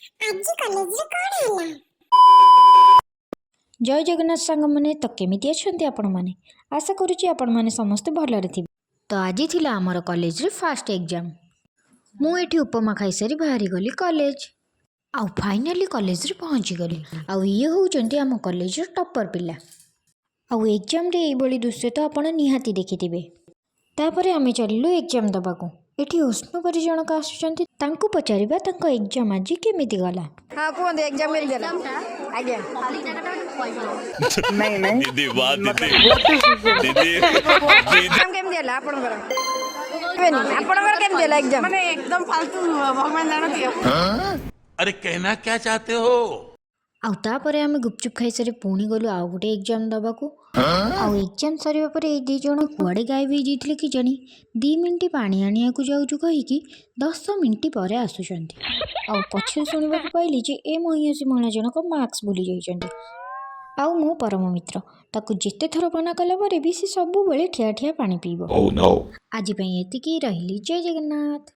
ଆଜି କଲେଜରେ କଣ ହେଲା? ଜୟ ଜଗନ୍ନାଥ ସାଙ୍ଗମାନେ। ତ କେମିତି ଅଛନ୍ତି ଆପଣମାନେ? ଆଶା କରୁଛି ଆପଣମାନେ ସମସ୍ତେ ଭଲରେ ଥିବେ। ତ ଆଜି ଥିଲା ଆମର କଲେଜରେ ଫାଷ୍ଟ ଏକ୍ଜାମ୍। ମୁଁ ଏଠି ଉପମା ଖାଇସାରି ବାହାରିଗଲି କଲେଜ। ଆଉ ଫାଇନାଲି କଲେଜରେ ପହଞ୍ଚିଗଲି। ଆଉ ଇଏ ହେଉଛନ୍ତି ଆମ କଲେଜର ଟପର ପିଲା। ଆଉ ଏକ୍ଜାମ୍ରେ ଏଇଭଳି ଦୃଶ୍ୟ ତ ଆପଣ ନିହାତି ଦେଖିଥିବେ। ତାପରେ ଆମେ ଚାଲିଲୁ ଏକ୍ଜାମ୍ ଦେବାକୁ। ଏଠି ଉଷ୍ଣ କରି ଜଣକ ଆସୁଛନ୍ତି, ତାଙ୍କୁ ପଚାରିବା ତାଙ୍କ ଏକ୍ଜାମ୍ ଆଜି କେମିତି ଗଲା। ହଁ କୁହନ୍ତୁ ଏକ୍ଜାମ୍ କେମିତି ହେଲା? ଆଜ୍ଞା नहीं नहीं दीदी वाह दीदी दीदी ଏକ୍ଜାମ୍ କେମିତି ହେଲା ଆପଣଙ୍କର? ଆପଣଙ୍କର କେମିତି ହେଲା ଏକ୍ଜାମ୍? ମାନେ ଏକଦମ ଫାଲତୁ ଭଗବାନ ଜାଣନ୍ତି। अरे कहना क्या चाहते हो? ଆଉ ତାପରେ ଆମେ ଗୁପଚୁପ୍ ଖାଇସାରି ପୁଣି ଗଲୁ ଆଉ ଗୋଟେ ଏକ୍ଜାମ୍ ଦେବାକୁ। ଆଉ ଏକ୍ଜାମ୍ ସରିବା ପରେ ଏଇ 2 ଜଣ କୁଆଡ଼େ ଗାୟବ ହେଇଯାଇଥିଲେ କି ଜାଣି 2 ମିନିଟ୍ ପାଣି ଆଣିବାକୁ ଯାଉଛୁ କହିକି 10 ମିନିଟ୍ ପରେ ଆସୁଛନ୍ତି। ଆଉ ପଛରେ ଶୁଣିବାକୁ ପାଇଲି ଯେ ଏ ମହିଷୀ ମହିଳା ଜଣକ ମାସ୍କ ଭୁଲି ଯାଇଛନ୍ତି। ଆଉ ମୋ ପରମ ମିତ୍ର, ତାକୁ ଯେତେ ଥର ମନା କଲା ପରେ ବି ସେ ସବୁବେଳେ ଠିଆ ଠିଆ ପାଣି ପିଇବ। Oh no. ଆଜି ପାଇଁ ଏତିକି, ରହିଲି। ଜୟ ଜଗନ୍ନାଥ।